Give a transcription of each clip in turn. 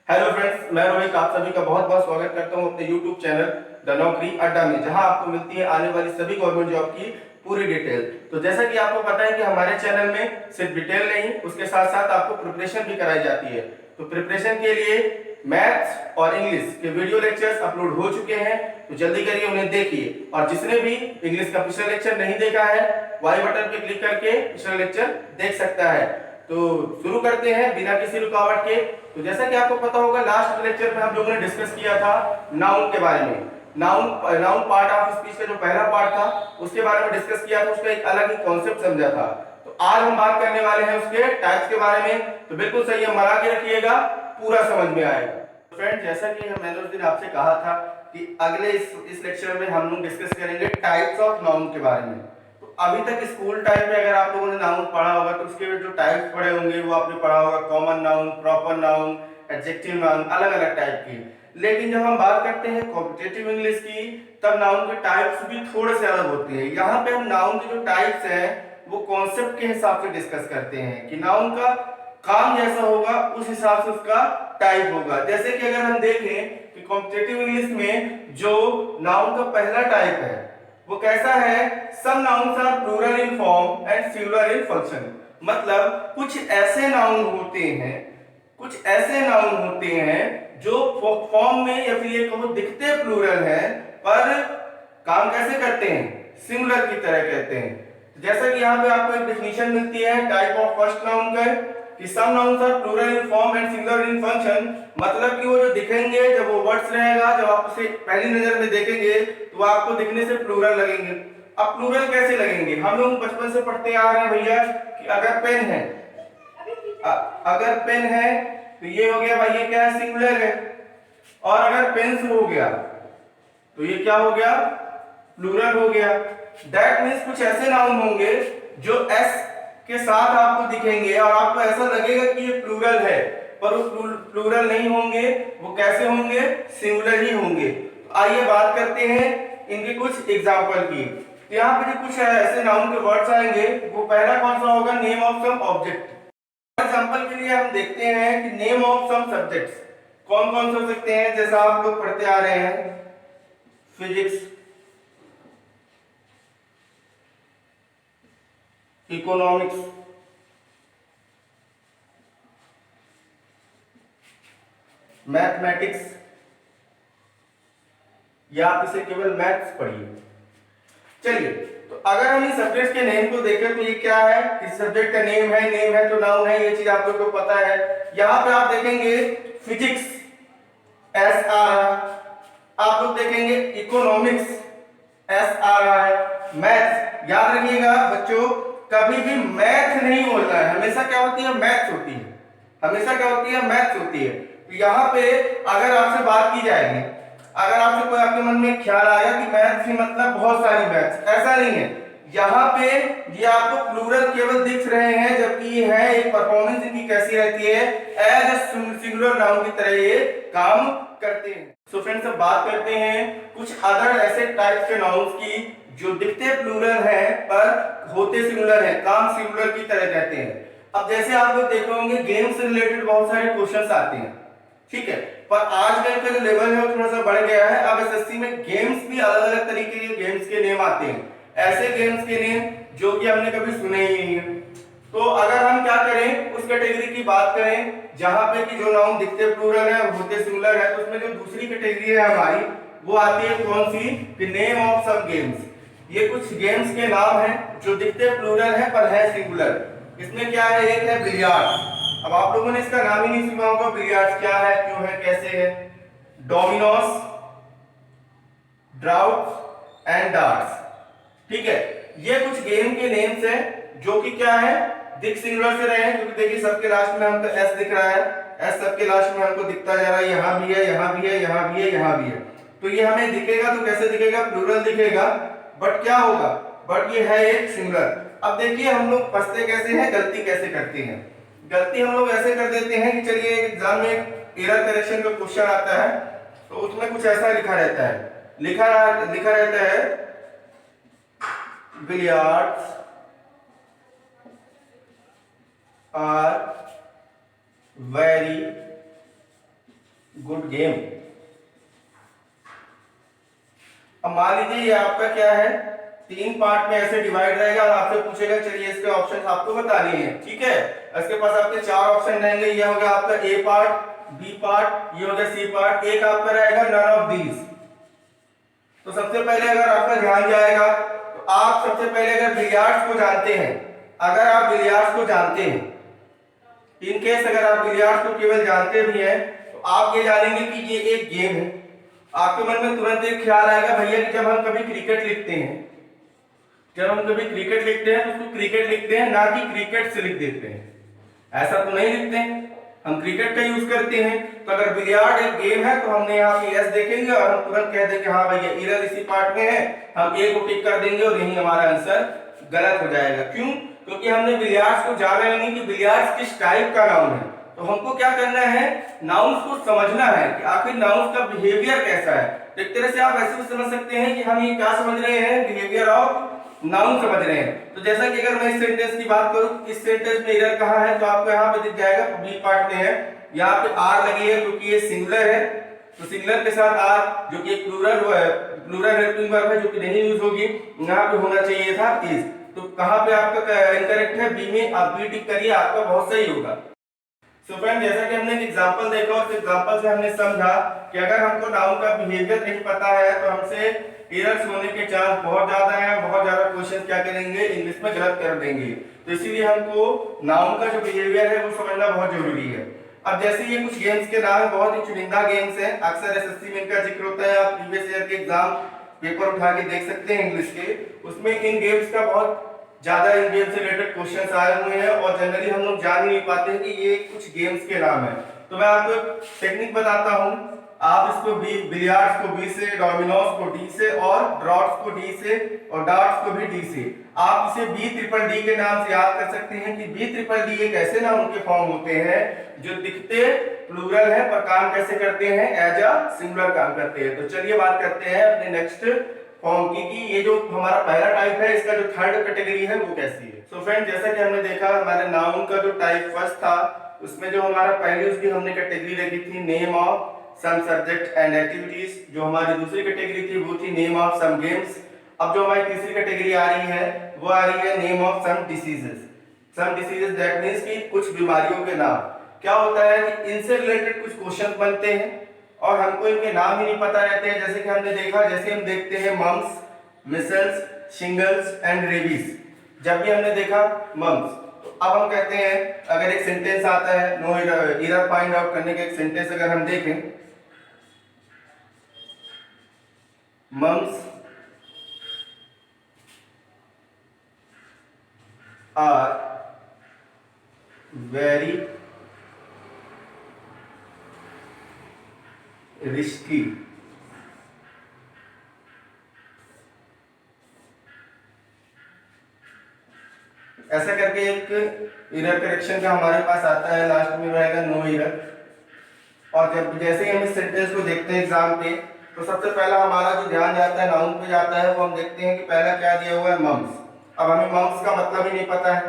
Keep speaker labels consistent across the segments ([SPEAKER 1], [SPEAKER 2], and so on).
[SPEAKER 1] Hello friends, मैं रोहित आप सभी का बहुत बहुत स्वागत करता हूं अपने यूट्यूब चैनल द नौकरी अड्डा में, जहां आपको मिलती है आने वाली सभी गवर्नमेंट जॉब की पूरी डिटेल। तो जैसा कि आपको पता है कि हमारे चैनल में सिर्फ डिटेल नहीं, उसके साथ साथ आपको प्रिपरेशन भी कराई जाती है। तो प्रिपरेशन के लिए मैथ्स और इंग्लिश के वीडियो लेक्चर्स अपलोड हो चुके हैं, तो जल्दी करिए उन्हें देखिए। और जिसने भी इंग्लिश का पिछला लेक्चर नहीं देखा है, वाई बटन पे क्लिक करके पिछला लेक्चर देख सकता है। तो शुरू करते हैं बिना किसी रुकावट के। तो जैसा कि आपको पता होगा, लास्ट लेक्चर में हम लोगों ने डिस्कस किया था नाउन के बारे में। Noun noun part of speech का जो पहला पार्ट था उसके बारे में डिस्कस किया था, उसका एक अलग ही कॉन्सेप्ट समझा था। तो आज हम बात करने वाले हैं उसके टाइप्स के बारे में। तो बिल्कुल सही है, मरा के रखिएगा, पूरा समझ में आएगा। फ्रेंड, जैसा कि मैंने उस दिन आपसे कहा था कि अगले इस लेक्चर में हम लोग डिस्कस करेंगे टाइप्स ऑफ नाउन के बारे में। तो अभी तक स्कूल टाइम में अगर आप लोगों ने नाउन पढ़ा होगा तो उसके जो टाइप्स पढ़े होंगे वो आपने पढ़ा होगा, common noun, proper noun, adjective noun, अलग अलग टाइप की। लेकिन जब हम बात करते हैं कॉम्पिटिटिव इंग्लिश की, तब नाउन के टाइप्स भी थोड़े से अलग होते हैं। यहाँ पे हम नाउन के जो टाइप्स हैं वो कॉन्सेप्ट के हिसाब से डिस्कस करते हैं कि नाउन का काम जैसा होगा उस हिसाब से उसका टाइप होगा। जैसे कि अगर हम देखें कि कॉम्पिटिटिव इंग्लिश में जो नाउन का पहला टाइप है वो कैसा है, some nouns are plural in form and singular in function. मतलब कुछ ऐसे नाउन होते हैं, कुछ ऐसे नाउन होते हैं जो फॉर्म में या फिर ये कहो दिखते प्लूरल है, पर काम कैसे करते हैं, सिंगुलर की तरह कहते हैं। जैसा कि यहाँ पे आपको एक डेफिनेशन मिलती है टाइप ऑफ फर्स्ट नाउन का कि some nouns are plural in form and singular in function. मतलब कि वो जो दिखेंगे, जब वो वर्ड्स रहेगा, जब आप उसे पहली नजर में देखेंगे तो आपको दिखने से प्लूरल लगेंगे। अब प्लूरल कैसे लगेंगे, हम लोग बचपन से पढ़ते आ रहे हैं भैया कि अगर पेन है, अगर पेन है तो ये हो गया भाई, ये क्या है, सिंगुलर है। और अगर पेंस हो गया तो ये क्या हो गया, प्लूरल हो गया। दैट मीन्स कुछ ऐसे नाउन होंगे जो एस के साथ आपको दिखेंगे और आपको ऐसा लगेगा कि ये प्लूरल है, पर वो प्लूरल नहीं होंगे। वो कैसे होंगे, सिंगुलर ही होंगे। तो आइए बात करते हैं इनके कुछ एग्जाम्पल की। तो यहाँ पे जो कुछ ऐसे नाउन के वर्ड्स आएंगे, वो पहला कौन सा होगा, name of some object. Example के लिए हम देखते हैं कि नेम ऑफ सम सब्जेक्ट्स कौन कौन से हो सकते हैं। जैसा आप लोग पढ़ते आ रहे हैं, फिजिक्स, इकोनॉमिक्स, मैथमेटिक्स, या आप इसे केवल मैथ्स पढ़िए। चलिए, तो अगर हम इस सब्जेक्ट के नेम को देखें तो ये क्या है, इस सब्जेक्ट का नेम है तो नाउन है, ये चीज आप लोग को पता है। यहाँ पे आप देखेंगे फिजिक्स, एस आ रहा है। आप लोग देखेंगे इकोनॉमिक्स, एस आ रहा है। मैथ्स, याद रखिएगा बच्चों, कभी भी मैथ नहीं बोलना है, हमेशा क्या होती है, मैथ्स होती है। हमेशा क्या होती है, मैथ्स होती है। तो यहाँ पे अगर आपसे बात की जाएगी, अगर आपसे कोई आपके मन में ख्याल आया कि मैथ्स ही मतलब बहुत सारी मैथ्स, ऐसा नहीं है। यहाँ पे ये आपको प्लूरल केवल दिख रहे हैं, जबकि ये है एक परफॉर्मेंस इनकी कैसी रहती है, एज अ सिंगुलर नाउन की तरह ये काम करते हैं। सो फ्रेंड्स, अब बात करते हैं कुछ अदर ऐसे टाइप के नाउन्स की जो दिखते प्लूरल हैं पर होते सिंगुलर हैं, काम सिंगुलर की तरह कहते हैं। अब जैसे आप लोग देख रहे होंगे, गेम से रिलेटेड बहुत सारे क्वेश्चंस आते हैं, ठीक है, पर आजकल का जो लेवल है वो थोड़ा सा बढ़ गया है। अब एसएससी में गेम्स भी अलग अलग तरीके के गेम्स के नेम आते हैं, ऐसे गेम्स के नेम जो कि हमने कभी सुने ही नहीं है। तो अगर हम क्या करें, उस कैटेगरी की बात करें जहां पे कि जो नाउन दिखते प्लूरल है और होते सिंगुलर है, तो उसमें जो दूसरी कैटेगरी है हमारी, वो आती है कौन सी, कि नेम ऑफ सम गेम्स। ये कुछ गेम्स के नाम हैं जो दिखते प्लूरल है पर है सिंगुलर। इसमें क्या है, एक है बिलियार्ड्स। अब आप लोगों ने इसका नाम ही नहीं सुना होगा, बिलियर्ड्स क्या है, क्यों है, कैसे है। डोमिनोस, ड्राउट्स एंड डार्ट्स, ठीक है, ये कुछ गेम के नेम्स हैं जो कि क्या है, दिख सिंगुलर से रहे हैं, क्योंकि देखिए सबके लास्ट में हमको एस दिख रहा है, एस सबके लास्ट में हमको दिखता जा रहा है, यहां भी है, यहां भी है, यहां भी है, यहां भी है। तो ये हमें दिखेगा तो कैसे दिखेगा, प्लूरल दिखेगा, बट क्या होगा, बट ये है एक सिंगुलर। अब देखिए हम लोग फंसते कैसे हैं, गलती कैसे करते हैं। गलती हम लोग ऐसे कर देते हैं कि चलिए एग्जाम में एरर करेक्शन का क्वेश्चन आता है तो उसमें कुछ ऐसा लिखा रहता है, लिखा रहता है billiards are very good game. अब मान लीजिए ये आपका क्या है, 3 पार्ट में ऐसे डिवाइड रहेगा और आपसे पूछेगा, चलिए इसके ऑप्शन आपको बताने हैं, ठीक है। इसके पास आपके 4 ऑप्शन रहेंगे, ये हो गया आपका ए पार्ट, बी पार्ट, ये हो गया सी पार्ट, एक आपका रहेगा नन ऑफ दीज। तो सबसे पहले अगर आपका ध्यान जाएगा तो आप सबसे पहले अगर बिलियर्ड्स को जानते हैं, अगर आप बिलियर्ड्स को जानते हैं, इन केस अगर आप बिलियर्ड्स को केवल जानते भी हैं तो आप ये जानेंगे कि ये एक गेम है। आपके मन में तुरंत एक ख्याल आएगा भैया कि जब हम कभी क्रिकेट लिखते हैं, जब हम कभी क्रिकेट लिखते हैं तो उसको क्रिकेट लिखते हैं, ना कि क्रिकेट से लिख देते हैं, ऐसा तो नहीं लिखते हैं, हम क्रिकेट का यूज करते हैं। तो अगर बिलियर्ड एक गेम है तो हमने यहाँ पे यस देखेंगे और हम तुरंत कह देंगे हाँ भैया एरर इसी पार्ट में है, हम ए को टिक कर देंगे और यही हमारा आंसर गलत हो जाएगा। क्यों? क्योंकि हमने बिलियर्ड्स को जाना ही नहीं कि बिलियर्ड्स किस टाइप का नाउन है। तो हमको क्या करना है, नाउन्स को समझना है कि आखिर नाउन्स का बिहेवियर कैसा है। तो एक तरह से आप ऐसे भी समझ सकते हैं कि हम ये क्या समझ रहे हैं, बिहेवियर ऑफ नाउन समझ रहे हैं। तो जैसा कि अगर मैं इस सेंटेंस की बात करूं, इस सेंटेंस में एरर कहां है, तो आपको यहां पे दिख जाएगा, बी पार्ट में है, यहां पे आर लगी है क्योंकि ये सिंगुलर है, तो सिंगुलर के साथ आर जो कि प्लूरल हेल्पिंग वर्ब है जो कि नहीं यूज होगी, यहां पे होना चाहिए था इज। तो कहां पे आपका इनकरेक्ट है, बी में, आप बी टिक करिए, आपका बहुत सही होगा। सो फ्रेंड, जैसा कि हमने एक एग्जांपल देखा और उस एग्जांपल से हमने समझा कि अगर हमको नाउन का बिहेवियर नहीं पता है तो हमसे एरर्स होने के चांस बहुत ज्यादा हैं, बहुत ज्यादा क्वेश्चन क्या करेंगे, इंग्लिश में गलत कर देंगे। तो इसीलिए हमको नाउन का जो बिहेवियर है वो समझना बहुत जरूरी है। अब जैसे ये कुछ गेम्स के नाम बहुत ही चुनिंदा गेम्स हैं, अक्सर एसएससी में इनका जिक्र होता है, आप प्रीवियस ईयर के एग्जाम पेपर उठा के देख सकते हैं इंग्लिश के, उसमें इन गेम्स का बहुत ज्यादा इन गेम से रिलेटेड क्वेश्चंस आए हुए हैं और जनरली हम लोग जान ही नहीं पाते हैं कि ये कुछ गेम्स के नाम है। तो मैं आपको टेक्निक बताता हूं, आप इसको बिलियर्ड्स को बी से, डोमिनोज को डी से और ड्रॉट्स को डी से और डार्ट्स को भी डी से, आप इसे बी ट्रिपल डी के नाम से याद कर सकते हैं कि बी ट्रिपल डी एक ऐसे नाउन के फॉर्म होते हैं जो दिखते प्लूरल है पर काम कैसे करते हैं, एज अ सिंगुलर काम करते हैं। तो चलिए बात करते हैं अपने नेक्स्ट फॉर्म की कि ये जो हमारा पहला टाइप है इसका जो थर्ड कैटेगरी है वो कैसी है। सो फ्रेंड, जैसा कि हमने देखा हमारे नाउन का जो टाइप फर्स्ट था उसमें जो हमारा पहले उसकी हमने कैटेगरी रखी थी name of some subject and activities, जो हमारी दूसरी कैटेगरी थी वो थी नेम ऑफ सम गेम्स। अब जो हमारी तीसरी कैटेगरी आ रही है वो आ रही है name of some diseases. Some diseases that means कि कुछ बीमारियों के नाम। क्या होता है कि इनसे रिलेटेड कुछ क्वेश्चन बनते हैं और हमको इनके नाम ही नहीं पता रहते हैं। जैसे कि हमने देखा, जैसे हम देखते हैं mumps, measles, shingles and rabies, जब भी हमने देखा मम्स, तो अब हम कहते हैं अगर एक सेंटेंस आता है नो एरर फाइंड आउट करने का एक सेंटेंस अगर हम देखें, मम्स आर वेरी रिस्की, ऐसा करके एक एरर करेक्शन का हमारे पास आता है, लास्ट में रहेगा नो एरर। और जब जैसे ही हम इस सेंटेंस को देखते हैं एग्जाम पे तो सबसे पहला हमारा जो ध्यान जाता है नाउन पे जाता है, वो हम देखते हैं कि पहला क्या दिया हुआ है, मम्स। अब हमें मम्स का मतलब ही नहीं पता है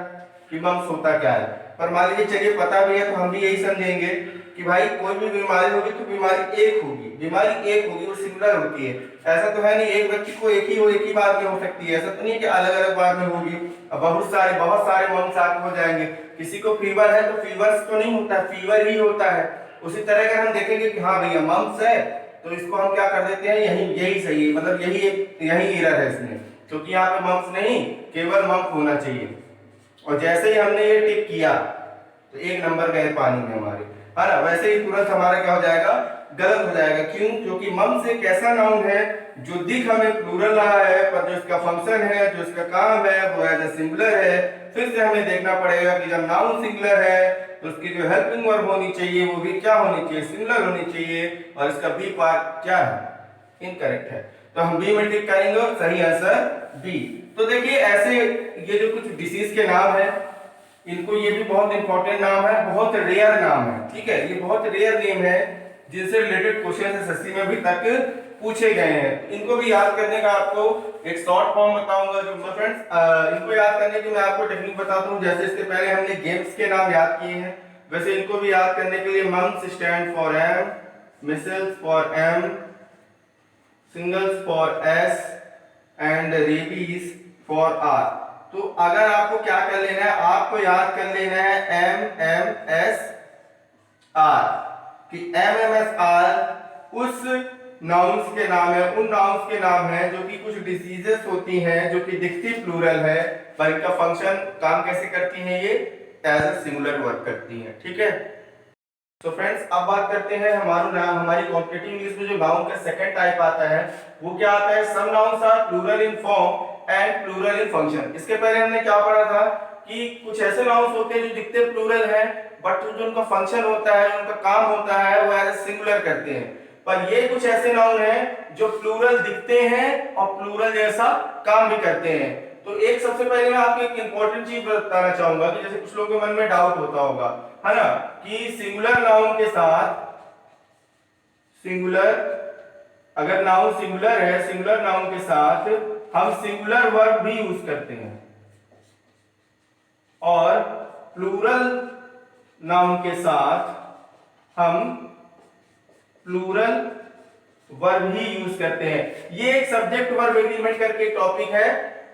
[SPEAKER 1] कि मम्स होता क्या है, पर मान लीजिए चलिए पता भी है तो हम भी यही समझेंगे कि भाई कोई भी बीमारी होगी तो बीमारी एक होगी, बीमारी एक होगी, वो सिंगुलर होती है। ऐसा तो है नहीं एक व्यक्ति को एक ही बार में हो सकती है, ऐसा तो नहीं है कि अलग अलग बार में होगी। अब बहुत सारे मम्स आपको हो जाएंगे। किसी को फीवर है तो फीवर्स तो नहीं होता, फीवर ही होता है। उसी तरह अगर हम देखेंगे कि हाँ भैया मम्स है तो इसको हम क्या कर देते हैं, यही सही है, मतलब यही एरर है इसमें, क्योंकि यहाँ पे मम्स नहीं केवल मम्स होना चाहिए। और जैसे ही हमने ये टिक किया तो एक नंबर गए पानी में हमारे, है ना। वैसे ही तुरंत हमारा क्या हो जाएगा, गलत हो जाएगा। क्यों? क्योंकि मम्स एक ऐसा नाउन है जो दिख हमें प्लूरल रहा है पर जो इसका फंक्शन है, जो इसका काम है वो एज अ सिंगुलर है। फिर से हमें देखना पड़ेगा कि जब नाउन सिंगुलर है तो उसकी जो हेल्पिंग वर्ब होनी चाहिए वो भी क्या होनी चाहिए, सिंगुलर होनी चाहिए। और इसका बी पार्ट क्या है, इनकरेक्ट है, तो हम बी में टिक करेंगे और सही आंसर बी। तो देखिए ऐसे ये जो कुछ डिसीज के नाम है इनको, ये भी बहुत इंपॉर्टेंट नाम है, बहुत रेयर नाम है, ठीक है। ये बहुत रेयर नेम है जिनसे रिलेटेड क्वेश्चन एसएससी में अभी तक पूछे गए हैं। इनको भी याद करने का आपको एक शॉर्ट फॉर्म बताऊंगा जो फ्रेंड्स, इनको याद करने की मैं आपको टेक्निक बताता हूँ। जैसे इसके पहले हमने गेम्स के नाम याद किए हैं, वैसे इनको भी याद करने के लिए mumps stand for M, measles for M, shingles for S and rabies for R। तो अगर आपको क्या कर लेना है, आपको याद कर लेना है MMSR कि MMSR उस नाउन्स के नाम है, उन नाउन्स के नाम है जो कि कुछ डिसीजेस होती हैं जो कि दिखती प्लूरल है पर इनका फंक्शन काम कैसे करती हैं, ये एज अ सिंगुलर वर्क करती हैं। ठीक है, तो फ्रेंड्स अब बात करते हैं हमारी कॉम्पिटिटिव इंग्लिश में जो नाउन का सेकंड टाइप आता है वो क्या आता है, some nouns are plural in form and plural in function. इसके पहले हमने क्या पढ़ा था कि कुछ ऐसे नाउन्स होते हैं जो दिखते प्लूरल हैं बट जो उनका फंक्शन होता है, उनका काम होता है वो एज सिंगुलर करते हैं। पर ये कुछ ऐसे नाउन हैं जो प्लूरल दिखते हैं और प्लूरल जैसा काम भी करते हैं। तो एक सबसे पहले मैं आपको एक इंपॉर्टेंट चीज बताना चाहूंगा कि जैसे कुछ लोगों के मन में डाउट होता होगा, है ना, कि सिंगुलर नाउन के साथ सिंगुलर, अगर नाउन सिंगुलर है, सिंगुलर नाउन के साथ हम सिंगुलर वर्ब भी यूज करते हैं और प्लूरल नाउन के साथ हम प्लूरल वर्ब ही यूज करते हैं। ये एक सब्जेक्ट वर्ब एग्रीमेंट करके टॉपिक है,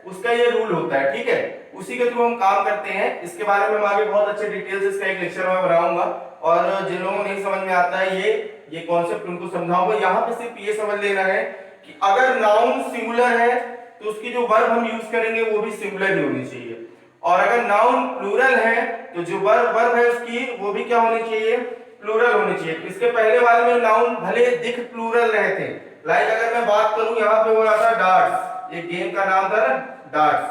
[SPEAKER 1] उसका ये रूल होता है। ठीक है, उसी के थ्रू हम काम करते हैं। इसके बारे में मैं आगे बहुत अच्छे डिटेल्स इसका एक लेक्चर में बनाऊंगा और जिन लोगों को नहीं समझ में आता है ये कॉन्सेप्ट उनको समझाऊंगा। यहाँ पे सिर्फ ये समझ लेना है कि अगर नाउन सिंगुलर है तो उसकी जो वर्ब हम यूज करेंगे वो भी सिंगुलर ही होनी चाहिए, और अगर नाउन प्लूरल है तो जो वर्ब है उसकी वो भी क्या होनी चाहिए, प्लूरल होनी चाहिए। इसके पहले वाले में नाउन भले दिख प्लूरल रहे थे, लाइक अगर मैं बात करूं यहाँ पे हो रहा था डार्ट्स, ये गेम का नाम था ना डार्ट्स,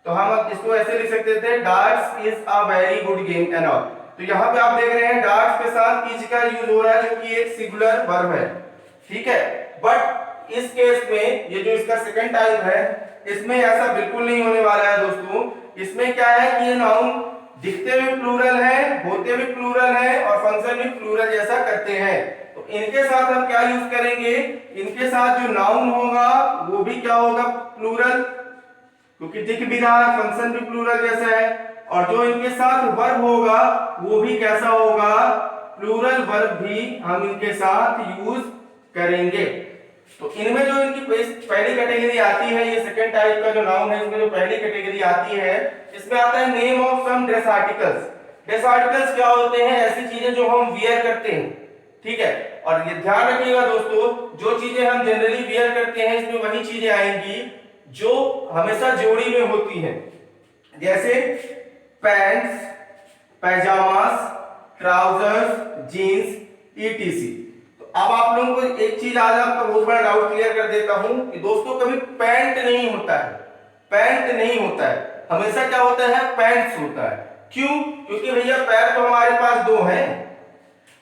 [SPEAKER 1] तो हम इसको ऐसे लिख सकते थे darts is a very good game and all. तो यहाँ पे आप देख रहे हैं डार्ट्स के साथ इज का यूज हो रहा है जो कि एक सिंगुलर वर्ब है। ठीक है, बट इस केस में ये जो इसका सेकंड टाइप है इसमें ऐसा बिल्कुल नहीं होने वाला है दोस्तों। इसमें क्या है कि ये नाउन दिखते भी प्लूरल है, होते भी प्लूरल है और फंक्शन भी प्लूरल जैसा करते हैं। तो इनके साथ हम क्या यूज करेंगे, इनके साथ जो नाउन होगा वो भी क्या होगा, प्लूरल, क्योंकि दिख भी रहा है, फंक्शन भी प्लूरल जैसा है, और जो इनके साथ वर्ब होगा वो भी कैसा होगा, प्लूरल वर्ब भी हम इनके साथ यूज करेंगे। तो इनमें जो इनकी पहली कैटेगरी आती है, ये सेकंड टाइप का जो नाउन है इसमें जो पहली कैटेगरी आती है इसमें आता है name of some dress articles. Dress articles क्या होते हैं, ऐसी चीजें जो हम वियर करते हैं। ठीक है, और ये ध्यान रखिएगा दोस्तों, जो चीजें हम जनरली वियर करते हैं इसमें वही चीजें आएंगी जो हमेशा जोड़ी में होती हैं, जैसे पैंट्स, पैजामास, ट्राउजर्स, जीन्स, ईटीसी। अब आप लोगों को एक चीज आज आपका बहुत बड़ा डाउट क्लियर कर देता हूं कि दोस्तों कभी पैंट नहीं होता है, पैंट नहीं होता है, हमेशा क्या होता है, पैंट्स होता है। क्यों, क्योंकि भैया पैर तो हमारे पास दो हैं।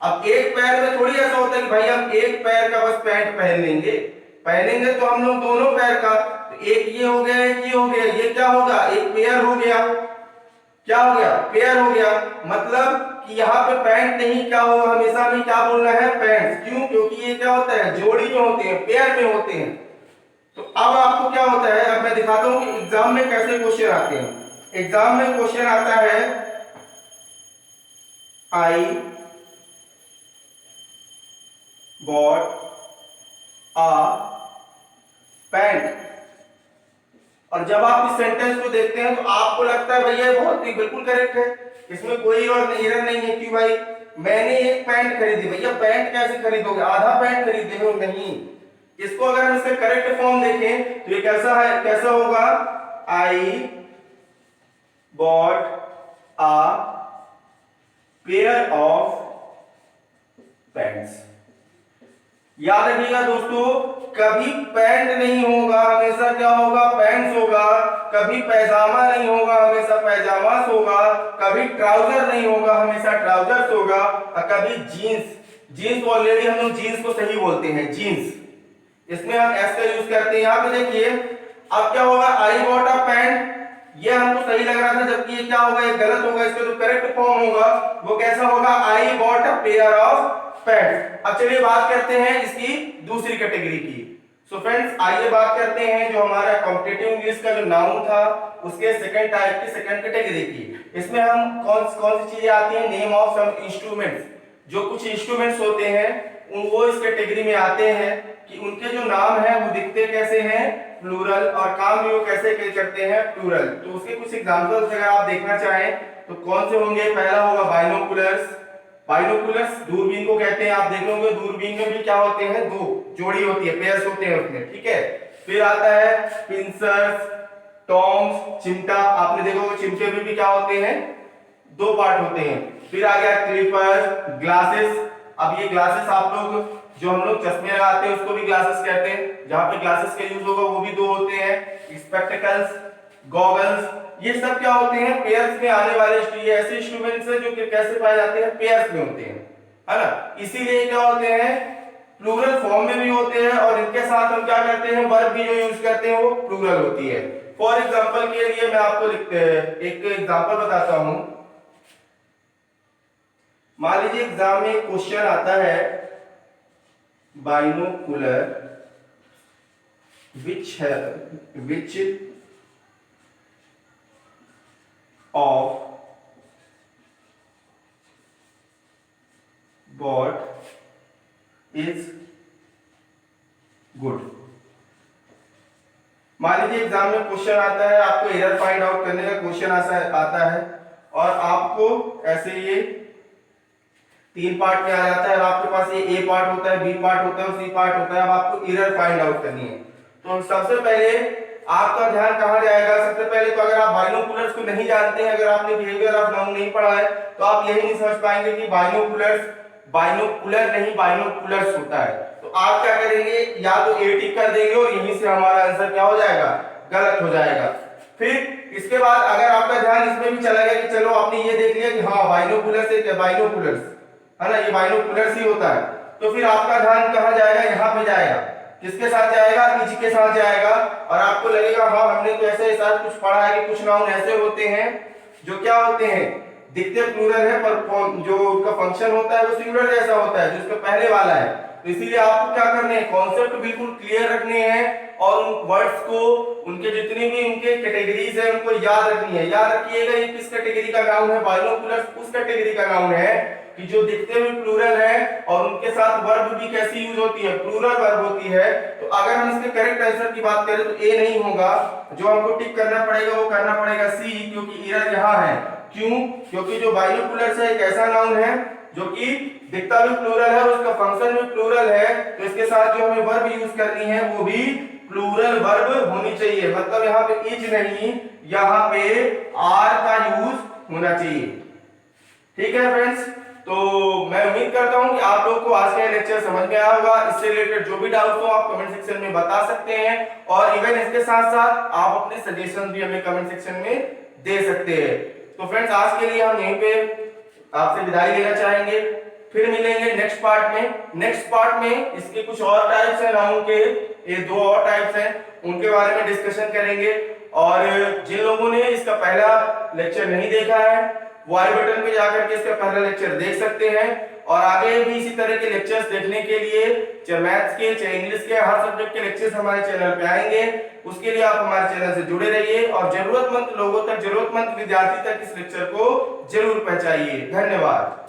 [SPEAKER 1] अब एक पैर में थोड़ी ऐसा होता है कि भाई हम एक पैर का बस पैंट पहन लेंगे, पहनेंगे तो हम लोग दोनों पैर का, तो एक ये हो गया, एक ये हो गया, ये क्या होगा, एक पेयर हो गया, क्या हो गया, पेयर हो गया। मतलब कि यहाँ पे पैंट नहीं, क्या होगा, हमेशा हमें क्या बोलना है, पैंट्स। क्यों, क्योंकि ये क्या होता है, जोड़ी में होते हैं, पेयर में होते हैं। तो अब आपको क्या होता है, अब मैं दिखाता हूं कि एग्जाम में कैसे क्वेश्चन आते हैं। एग्जाम में क्वेश्चन आता है आई बॉट अ पैंट, और जब आप इस सेंटेंस को देखते हैं तो आपको लगता है भैया बहुत ही बिल्कुल करेक्ट है, इसमें कोई और एरर नहीं है। क्यों भाई, मैंने एक पैंट खरीदी, भैया पैंट कैसे खरीदोगे, आधा पैंट खरीदे हो, नहीं। इसको अगर हम इसका करेक्ट फॉर्म देखें तो ये कैसा है, कैसा होगा, I bought a pair of pants. याद रखिएगा दोस्तों, कभी पैंट नहीं होगा, हमेशा क्या होगा, पैंट्स होगा। कभी पैजामा नहीं होगा, हमेशा पैजामास होगा। कभी ट्राउजर नहीं होगा, हमेशा ट्राउजर्स होगा। और कभी जीन्स, जीन्स ऑलरेडी हम लोग जीन्स को सही बोलते हैं, जीन्स, इसमें हम एस का यूज करते हैं। यहाँ पे देखिए अब क्या होगा, आई बॉट अ पैंट, ये हमको सही लग रहा था, जबकि ये क्या होगा, ये गलत होगा। इसका जो करेक्ट फॉर्म होगा वो कैसा होगा, I bought a pair of pants. अब चलिए बात करते हैं इसकी दूसरी कैटेगरी की। सो फ्रेंड्स आइए बात करते हैं जो हमारा कॉम्पिटिटिव इंग्लिश का जो नाउन था उसके सेकंड टाइप की, सेकंड कैटेगरी की। इसमें हम कौन सी चीजें आती हैं, नेम ऑफ सम इंस्ट्रूमेंट्स, जो कुछ इंस्ट्रूमेंट्स होते हैं वो इस कैटेगरी में आते हैं कि उनके जो नाम है वो दिखते कैसे हैं, प्लूरल, और काम भी वो कैसे करते हैं, प्लूरल। तो उसके कुछ एग्जांपल्स अगर आप देखना चाहें तो कौन से होंगे? पहला होगा बाइनोकुलर्स। बाइनोकुलर्स दूरबीन को कहते हैं। आप देख लोगे दूरबीन में भी क्या होते हैं, दो जोड़ी होती है, पेयर्स होते हैं उसमें, ठीक है। फिर आता है पिंसर्स, टॉन्ग्स, चिमटा। आपने देखा होगा चिमटे में भी क्या होते हैं, दो पार्ट होते हैं। फिर आ गया क्लिपर, ग्लासेस। अब ये ग्लासेस आप लोग जो हम लोग चश्मे लगाते हैं उसको भी ग्लासेस कहते हैं, जहां पे ग्लासेस का यूज होगा वो भी दो होते हैं। स्पेक्टिकल्स, गॉगल्स, ये सब क्या होते हैं, पेयर्स में आने वाले ऐसे इंस्ट्रूमेंट्स हैं जो कि कैसे पाए जाते हैं, पेयर्स में होते हैं, है ना। इसीलिए क्या होते हैं, प्लूरल फॉर्म में भी होते हैं, और इनके साथ हम क्या करते हैं, वर्ब भी जो यूज करते हैं वो प्लूरल होती है। फॉर एग्जांपल के लिए मैं आपको एक एग्जांपल बताता हूं। मान लीजिए एग्जाम में क्वेश्चन आता है, binocular which of bot is good. मान लीजिए एग्जाम में क्वेश्चन आता है, आपको एरर फाइंड आउट करने का क्वेश्चन आता है, और आपको ऐसे ये तीन पार्ट में आ जाता है, और आपके पास ये ए पार्ट होता है, बी पार्ट होता है और सी पार्ट होता है। अब आपको एरर फाइंड आउट करनी है। तो सबसे पहले आपका ध्यान कहां जाएगा? सबसे पहले तो अगर आप बाइनोकुलर्स को नहीं जानते हैं, अगर आपने बिहेवियर ऑफ नाउन नहीं पढ़ा है, तो आप यही नहीं समझ पाएंगे कि बाइनोकुलर नहीं बाइनोकुलर्स होता है। तो आप क्या करेंगे, या तो ए टिक कर देंगे और यहीं से हमारा आंसर क्या हो जाएगा, गलत हो जाएगा। फिर इसके बाद अगर आपका ध्यान इसमें भी चला गया कि चलो आपने ये देख लिया कि हाँ बाइनोकुलर्स है, बाइनोकुलर्स है ना, ये बाइनोकुलर्स ही होता है, तो फिर आपका ध्यान कहां जाएगा, यहाँ पे जाएगा। किसके साथ जाएगा, इज के साथ जाएगा, और आपको लगेगा हाँ हमने तो ऐसे ऐसा कुछ पढ़ा है कि कुछ नाउन ऐसे होते हैं जो क्या होते हैं, दिखते प्लूरल है, पर जो उनका फंक्शन होता है वो सिंगुलर जैसा होता है, जो इसका पहले वाला है। तो इसीलिए आपको क्या करने हैं, कॉन्सेप्ट बिल्कुल क्लियर रखने हैं, और उन वर्ड्स को, उनके जितनी भी उनके कैटेगरीज है उनको याद रखनी है। याद रखिएगा ये किस कैटेगरी का नाउन है, बाइनोकुलर्स उस कैटेगरी का नाउन है कि जो दिखते हुए प्लूरल है, और उनके साथ वर्ब भी कैसी यूज होती है, प्लूरल वर्ब होती है। तो अगर हम इसके करेक्ट आंसर की बात करें तो ए नहीं होगा, जो हमको टिक करना पड़ेगा वो करना पड़ेगा सी, क्योंकि एरर यहाँ है। क्यों? क्योंकि जो बाइनोकुलर्स है एक ऐसा नाउन है जो कि दिखता भी प्लूरल है और उसका फंक्शन भी प्लूरल है, तो इसके साथ जो हमें वर्ब यूज करनी है वो भी प्लूरल वर्ब होनी चाहिए। मतलब यहाँ पे इज नहीं, यहाँ पे आर का यूज होना चाहिए। ठीक है फ्रेंड्स, तो मैं उम्मीद करता हूं कि आप लोगों को आज का लेक्चर समझ में आया होगा। इससे रिलेटेड जो भी डाउट हो आप कमेंट सेक्शन में बता सकते हैं, और इवन इसके साथ साथ आप अपने सजेशन भी हमें कमेंट सेक्शन में दे सकते हैं। तो फ्रेंड्स आज के लिए हम यहीं पे आपसे विदाई लेना चाहेंगे, फिर मिलेंगे नेक्स्ट पार्ट में। नेक्स्ट पार्ट में इसके कुछ और टाइप्स हैं नाउन के, ये दो और टाइप्स हैं, उनके बारे में डिस्कशन करेंगे। और जिन लोगों ने इसका पहला लेक्चर नहीं देखा है वो आई बटन पे जाकर के इसका पहला लेक्चर देख सकते हैं, और आगे भी इसी तरह के लेक्चर्स देखने के लिए चाहे मैथ्स के चाहे इंग्लिश के हर सब्जेक्ट के लेक्चर्स हमारे चैनल पे आएंगे। उसके लिए आप हमारे चैनल से जुड़े रहिए, और जरूरतमंद लोगों तक, जरूरतमंद विद्यार्थी तक इस लेक्चर को जरूर पहुंचाइए। धन्यवाद।